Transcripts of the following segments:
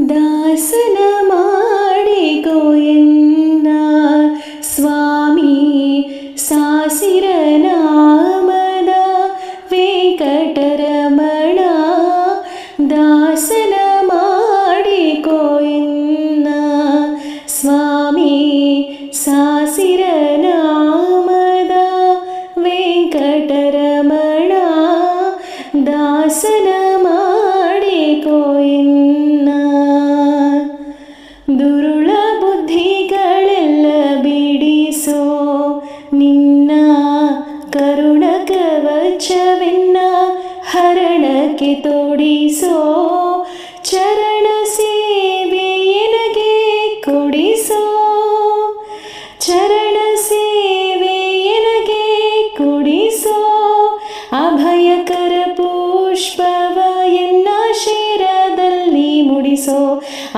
ದಾಸನ ಮಾಡಿಕೋ ಎನ್ನ ಸ್ವಾಮಿ ಸಾಸಿರ ನಾಮದ ವೆಂಕಟರಮಣ. ದಾಸನ ಮಾಡಿಕೋ ಎನ್ನ ಸ್ವಾಮಿ ಸಾಸಿರ ನಾಮದ ವೆಂಕಟರಮಣ. ದಾಸನ ಮಾಡಿಕೋ ಎನ್ನ ದುರುಳ ಬುದ್ಧಿಗಳೆಲ್ಲ ಬಿಡಿಸೋ ನಿನ್ನ ಕರುಣ ಕವಚವೆನ್ನ ಹರಣಕ್ಕೆ ತೋಡಿಸೋ. ಚರಣ ಸೇವೆ ಎನಗೆ ಕೊಡಿಸೋ, ಚರಣ ಸೇವೆ ಎನಗೆ ಕೊಡಿಸೋ. ಅಭಯಕರ ಪುಷ್ಪವ ಎನ್ನ ಶಿರದಲ್ಲಿ ಮುಡಿಸೋ,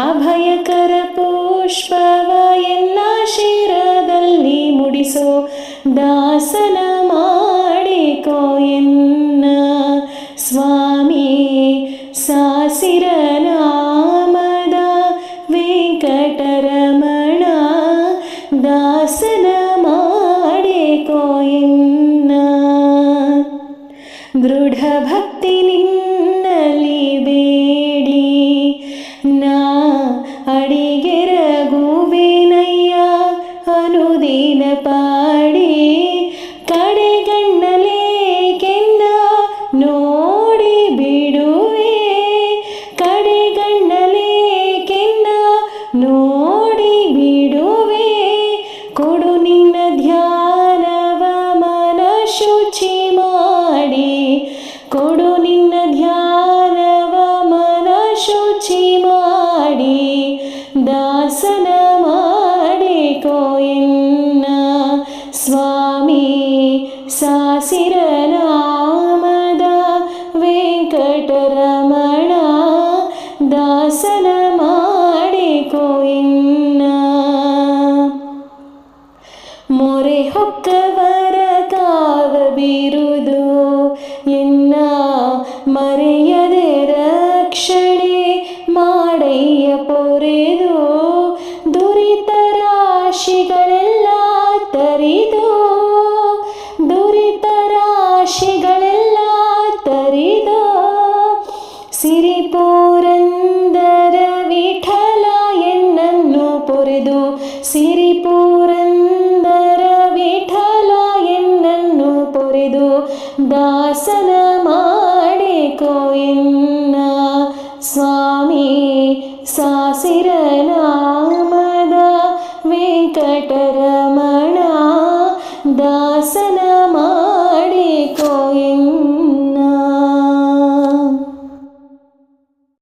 ಅಭಯಕರ ಪುಷ್ಪವ ಎನ್ನ ಶಿರದಲ್ಲಿ ಮುಡಿಸೋ. ದಾಸನ ಮಾಡಿಕೋ ಎನ್ನ ಸ್ವಾಮಿ ಸಾಸಿರ ನಾಮದ ವೆಂಕಟರಮಣ. ದಾಸನ ಮಾಡಿಕೋ ಎನ್ನ ದೃಢ ಭಕ್ತಿ ನಿನ್ನಲ್ಲಿ ಬೇಡಿ ನಾ ಅಡಿಗೆರಗುವೆನಯ್ಯ ಅನುದಿನ ಪಾಡಿ. ಕಡೆಗಣ್ಣಲೇ ಕೆನ್ನ ನೋಡಿ ಬಿಡುವೆ, ಕಡೆಗಣ್ಣಲೇ ಕೆನ್ನ ನೋಡಿ ಬಿಡುವೆ. ಕೊಡು ನಿನ್ನ ಧ್ಯಾನವ ಮನ ಶುಚಿ ಮಾಡಿ, ಕೊಡು ನಿನ್ನ ಧ್ಯಾನವ ಮನ ಶುಚಿ ಮಾಡಿ. ದಾಸನ ಮಾಡಿಕೋ ಎನ್ನ ಸ್ವಾಮಿ ಸಾಸಿರ ನಾಮದ ವೆಂಕಟರಮಣ. ದಾಸನ ಮಾಡಿಕೋ ಎನ್ನ ಮೊರೆ ಹೊಕ್ಕವರ ಕಾವ ಬಿರುದು ಎನ್ನ ಮರೆಯದೆ ರಕ್ಷಣೆ ಮಾಡಯ್ಯ ಪೊರೆದು. ದುರಿತ ರಾಶಿಗಳೆಲ್ಲ ತರಿದು, ದುರಿತ ರಾಶಿಗಳೆಲ್ಲ ತರಿದು. ಸಿರಿ ಪುರಂದರ ವಿಠಲ ಎನ್ನನ್ನು ಪೊರೆದು, ಸಿರಿ ಪುರಂದರ ವಿಠಲ ಎನ್ನನ್ನು ಪೊರೆದು. ದಾಸನ ಮಾಡಿಕೋ ಎನ್ನ ಸ್ವಾಮಿ ಸಾಸಿರ